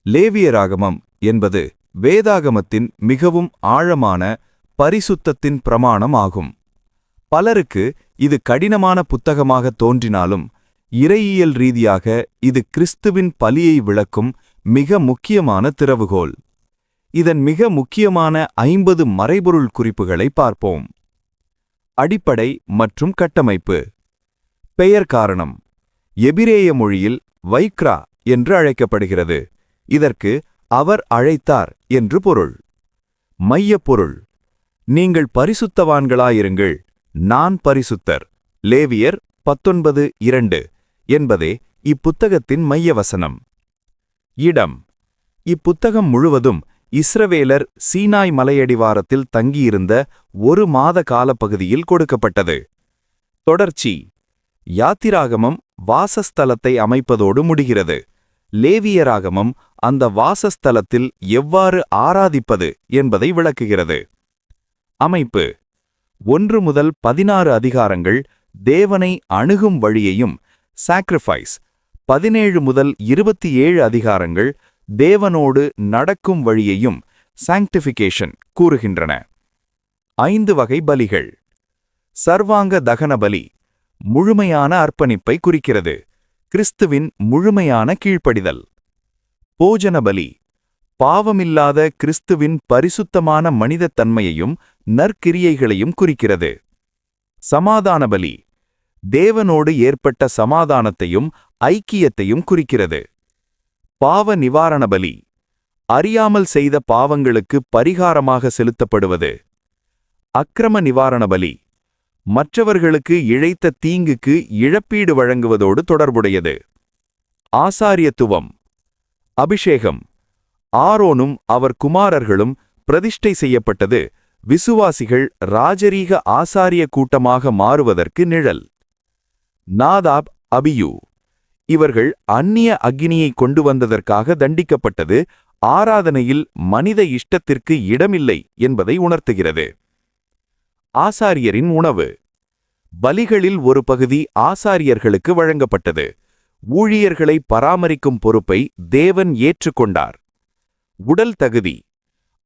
லேவியராகமம் என்பது வேதாகமத்தின் மிகவும் ஆழமான பரிசுத்தத்தின் பிரமாணம் ஆகும். பலருக்கு இது கடினமான புத்தகமாக தோன்றினாலும் இறையியல் ரீதியாக இது கிறிஸ்துவின் பலியை விளக்கும் மிக முக்கியமான திறவுகோல். இதன் மிக முக்கியமான 50 மறைபொருள் குறிப்புகளை பார்ப்போம். அடிப்படை மற்றும் கட்டமைப்பு. பெயர் காரணம் எபிரேய மொழியில் வைக்ரா என்று அழைக்கப்படுகிறது. இதற்கு அவர் அழைத்தார் என்று பொருள். மையப் பொருள்: நீங்கள் பரிசுத்தவான்களாயிருங்கள், நான் பரிசுத்தர். லேவியர் 19:2 என்பதே இப்புத்தகத்தின் மைய வசனம். இடம்: இப்புத்தகம் முழுவதும் இஸ்ரவேலர் சீனாய் மலையடிவாரத்தில் தங்கியிருந்த 1 மாத காலப்பகுதியில் கொடுக்கப்பட்டது. தொடர்ச்சி: யாத்திராகமம் வாசஸ்தலத்தை அமைப்பதோடு முடிகிறது. லேவியராகமம் அந்த வாசஸ்தலத்தில் எவ்வாறு ஆராதிப்பது என்பதை விளக்குகிறது. அமைப்பு: 1 முதல் 16 அதிகாரங்கள் தேவனை அணுகும் வழியையும், சாக்ரிஃபைஸ் 17 முதல் 27 அதிகாரங்கள் தேவனோடு நடக்கும் வழியையும், சாங்டிஃபிகேஷன் கூறுகின்றன. 5 வகை பலிகள். சர்வாங்க தகன பலி முழுமையான அர்ப்பணிப்பை குறிக்கிறது, கிறிஸ்துவின் முழுமையான கீழ்ப்படிதல். போஜன பலி பாவமில்லாத கிறிஸ்துவின் பரிசுத்தமான மனிதத் தன்மையையும் நற்கிரியைகளையும் குறிக்கிறது. சமாதான பலி தேவனோடு ஏற்பட்ட சமாதானத்தையும் ஐக்கியத்தையும் குறிக்கிறது. பாவ நிவாரண பலி அறியாமல் செய்த பாவங்களுக்கு பரிகாரமாக செலுத்தப்படுவது. அக்கிரம நிவாரண பலி மற்றவர்களுக்கு இழைத்த தீங்குக்கு இழப்பீடு வழங்குவதோடு தொடர்புடையது. ஆசாரியத்துவம் அபிஷேகம் ஆரோனும் அவர் குமாரர்களும் பிரதிஷ்டை செய்யப்பட்டது விசுவாசிகள் ராஜரீக ஆசாரிய கூட்டமாக மாறுவதற்கு நிழல். நாதாப், அபியூ இவர்கள் அந்நிய அக்கினியை கொண்டு வந்ததற்காக தண்டிக்கப்பட்டது ஆராதனையில் மனித இஷ்டத்திற்கு இடமில்லை என்பதை உணர்த்துகிறது. ஆசாரியரின் உணவு பலிகளில் ஒரு பகுதி ஆசாரியர்களுக்கு வழங்கப்பட்டது. ஊழியர்களை பராமரிக்கும் பொறுப்பை தேவன் ஏற்றுக்கொண்டார். உடல் தகுதி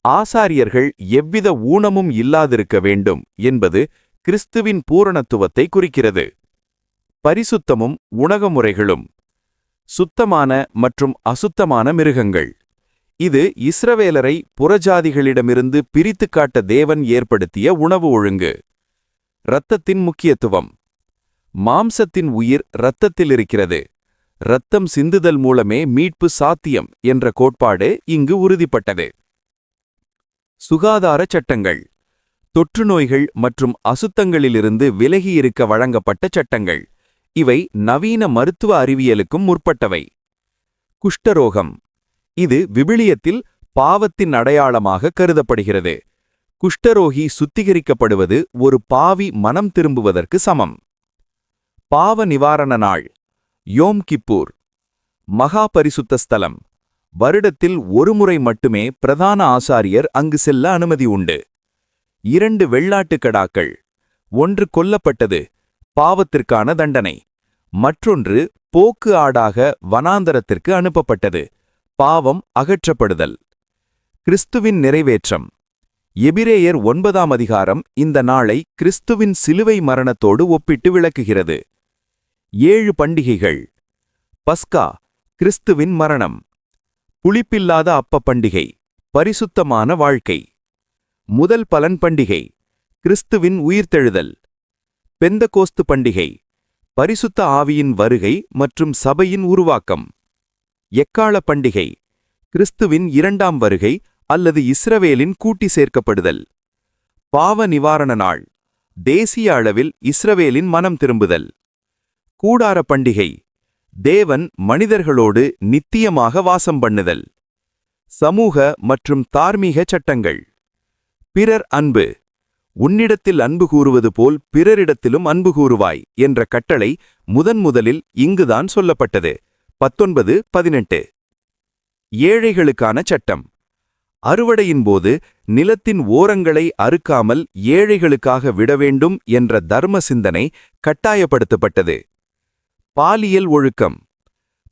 ஆசாரியர்கள் எவ்வித ஊனமும் இல்லாதிருக்க வேண்டும் என்பது கிறிஸ்துவின் பூரணத்துவத்தை குறிக்கிறது. பரிசுத்தமும் உணவுமுறைகளும் சுத்தமான மற்றும் அசுத்தமான மிருகங்கள். இது இஸ்ரவேலரை புறஜாதிகளிடமிருந்து பிரித்துக் காட்ட தேவன் ஏற்படுத்திய உணவு ஒழுங்கு. இரத்தத்தின் முக்கியத்துவம் மாம்சத்தின் உயிர் இரத்தத்தில் இருக்கிறது. இரத்தம் சிந்துதல் மூலமே மீட்பு சாத்தியம் என்ற கோட்பாடு இங்கு உறுதிப்பட்டது. சுகாதார சட்டங்கள் தொற்றுநோய்கள் மற்றும் அசுத்தங்களிலிருந்து விலகியிருக்க வழங்கப்பட்ட சட்டங்கள். இவை நவீன மருத்துவ அறிவியலுக்கும் முற்பட்டவை. குஷ்டரோகம் இது விவிலியத்தில் பாவத்தின் அடையாளமாக கருதப்படுகிறது. குஷ்டரோகி சுத்திகரிக்கப்படுவது ஒரு பாவி மனம் திரும்புவதற்கு சமம். பாவ நிவாரண நாள் யோம் கிப்பூர் மகா பரிசுத்த ஸ்தலம். வருடத்தில் ஒருமுறை மட்டுமே பிரதான ஆசாரியர் அங்கு செல்ல அனுமதி உண்டு. 2 வெள்ளாட்டுக்கடாக்கள், ஒன்று கொல்லப்பட்டது பாவத்திற்கான தண்டனை, மற்றொன்று போக்கு ஆடாக வனாந்தரத்திற்கு அனுப்பப்பட்டது பாவம் அகற்றப்படுதல். கிறிஸ்துவின் நிறைவேற்றம் எபிரேயர் 9ஆம் அதிகாரம் இந்த நாளை கிறிஸ்துவின் சிலுவை மரணத்தோடு ஒப்பிட்டு விளக்குகிறது. 7 பண்டிகைகள். பஸ்கா கிறிஸ்துவின் மரணம். புளிப்பில்லாத அப்ப பண்டிகை பரிசுத்தமான வாழ்க்கை. முதல் பலன் பண்டிகை கிறிஸ்துவின் உயிர்த்தெழுதல். பெந்தகோஸ்து பண்டிகை பரிசுத்த ஆவியின் வருகை மற்றும் சபையின் உருவாக்கம். எக்காள பண்டிகை கிறிஸ்துவின் 2ஆம் வருகை அல்லது இஸ்ரவேலின் கூட்டி சேர்க்கப்படுதல். பாவ நிவாரண நாள் தேசிய அளவில் இஸ்ரவேலின் மனம் திரும்புதல். கூடார பண்டிகை தேவன் மனிதர்களோடு நித்தியமாக வாசம் பண்ணுதல். சமூக மற்றும் தார்மீக சட்டங்கள். பிறர் அன்பு உன்னிடத்தில் அன்பு கூறுவது போல் பிறரிடத்திலும் அன்பு கூறுவாய் என்ற கட்டளை முதன்முதலில் இங்குதான் சொல்லப்பட்டது. 19:18. ஏழைகளுக்கான சட்டம் அறுவடையின்போது நிலத்தின் ஓரங்களை அறுக்காமல் ஏழைகளுக்காக விட வேண்டும் என்ற தர்ம சிந்தனை கட்டாயப்படுத்தப்பட்டது. பாலியல் ஒழுக்கம்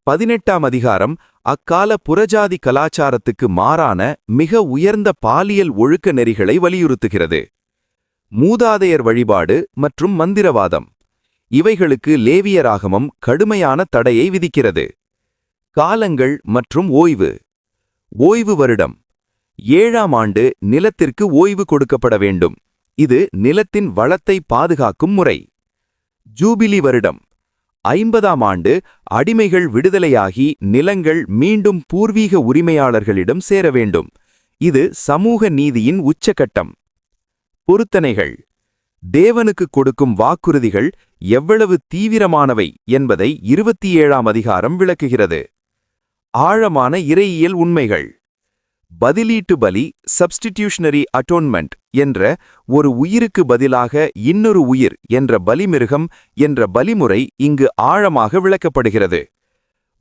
18ஆம் அதிகாரம் அக்கால புறஜாதி கலாச்சாரத்துக்கு மாறான மிக உயர்ந்த பாலியல் ஒழுக்க நெறிகளை வலியுறுத்துகிறது. மூதாதையர் வழிபாடு மற்றும் மந்திரவாதம் இவைகளுக்கு லேவியராகமம் கடுமையான தடையை விதிக்கிறது. காலங்கள் மற்றும் ஓய்வு. ஓய்வு வருடம் 7ஆம் ஆண்டு நிலத்திற்கு ஓய்வு கொடுக்கப்பட வேண்டும். இது நிலத்தின் வளத்தை பாதுகாக்கும் முறை. ஜூபிலி வருடம் 50ஆம் ஆண்டு அடிமைகள் விடுதலையாகி நிலங்கள் மீண்டும் பூர்வீக உரிமையாளர்களிடம் சேர வேண்டும். இது சமூக நீதியின் உச்சகட்டம். பொருத்தனைகள். தேவனுக்கு கொடுக்கும் வாக்குறுதிகள் எவ்வளவு தீவிரமானவை என்பதை 27ஆம் அதிகாரம் விளக்குகிறது. ஆழமான இறையியல் உண்மைகள். பதிலீட்டு பலி சப்ஸ்டிடியூஷனரி அட்டோன்மெண்ட் என்ற ஒரு உயிருக்கு பதிலாக இன்னொரு உயிர் என்ற பலிமிருகம் என்ற பலிமுறை இங்கு ஆழமாக விளக்கப்படுகிறது.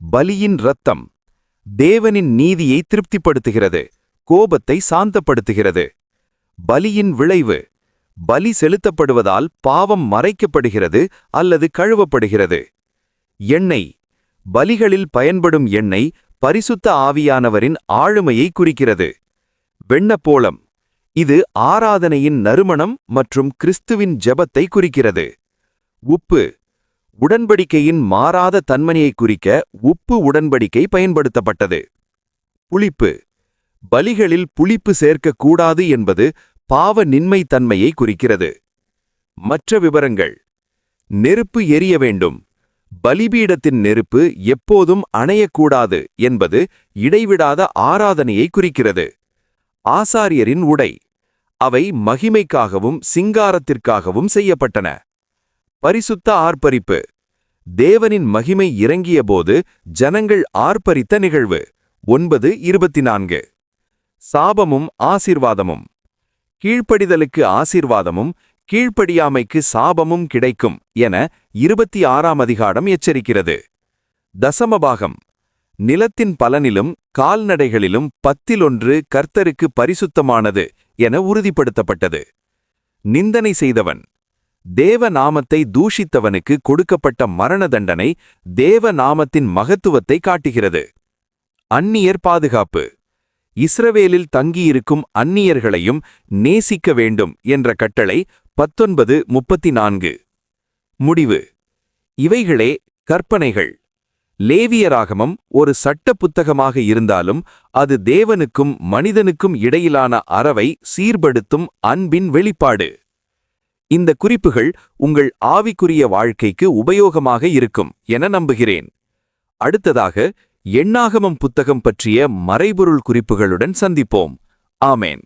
பலியின் இரத்தம் தேவனின் நீதியை திருப்திப்படுத்துகிறது, கோபத்தை சாந்தப்படுத்துகிறது. பலியின் விளைவு பலி செலுத்தப்படுவதால் பாவம் மறைக்கப்படுகிறது அல்லது கழுவப்படுகிறது. எண்ணெய் பலிகளில் பயன்படும் எண்ணெய் பரிசுத்த ஆவியானவரின் ஆளுமையை குறிக்கிறது. வெண்ணப்போளம் இது ஆராதனையின் நறுமணம் மற்றும் கிறிஸ்துவின் ஜெபத்தை குறிக்கிறது. உப்பு உடன்படிக்கையின் மாறாத தன்மையை குறிக்க உப்பு உடன்படிக்கை பயன்படுத்தப்பட்டது. புளிப்பு பலிகளில் புளிப்பு சேர்க்கக்கூடாது என்பது பாவ நின்மைத்தன்மையை குறிக்கிறது. மற்ற விவரங்கள். நெருப்பு எரிய வேண்டும். பலிபீடத்தின் நெருப்பு எப்போதும் அணையக்கூடாது என்பது இடைவிடாத ஆராதனையை குறிக்கிறது. ஆசாரியரின் உடை அவை மகிமைக்காகவும் சிங்காரத்திற்காகவும் செய்யப்பட்டன. பரிசுத்த ஆர்ப்பரிப்பு தேவனின் மகிமை இறங்கியபோது ஜனங்கள் ஆர்ப்பரித்த நிகழ்வு. 9:24. சாபமும் ஆசீர்வாதமும் கீழ்ப்படிதலுக்கு ஆசீர்வாதமும் கீழ்ப்படியாமைக்கு சாபமும் கிடைக்கும் என 26ஆம் அதிகாரம் எச்சரிக்கிறது. தசமபாகம் நிலத்தின் பலனிலும் கால்நடைகளிலும் 10 கர்த்தருக்கு பரிசுத்தமானது என உறுதிப்படுத்தப்பட்டது. நிந்தனை செய்தவன் தேவ நாமத்தை தூஷித்தவனுக்கு கொடுக்கப்பட்ட மரண தண்டனை தேவ நாமத்தின் மகத்துவத்தை காட்டுகிறது. அந்நியர் பாதுகாப்பு இஸ்ரவேலில் தங்கியிருக்கும் அந்நியர்களையும் நேசிக்க வேண்டும் என்ற கட்டளை 19:34. முடிவு இவைகளே கற்பனைகள். லேவியராகமம் ஒரு சட்ட புத்தகமாக இருந்தாலும் அது தேவனுக்கும் மனிதனுக்கும் இடையிலான அறவை சீர்படுத்தும் அன்பின் வெளிப்பாடு. இந்த குறிப்புகள் உங்கள் ஆவிக்குரிய வாழ்க்கைக்கு உபயோகமாக இருக்கும் என நம்புகிறேன். அடுத்ததாக எண்ணாகமம் புத்தகம் பற்றிய மறைபொருள் குறிப்புகளுடன் சந்திப்போம். ஆமேன்.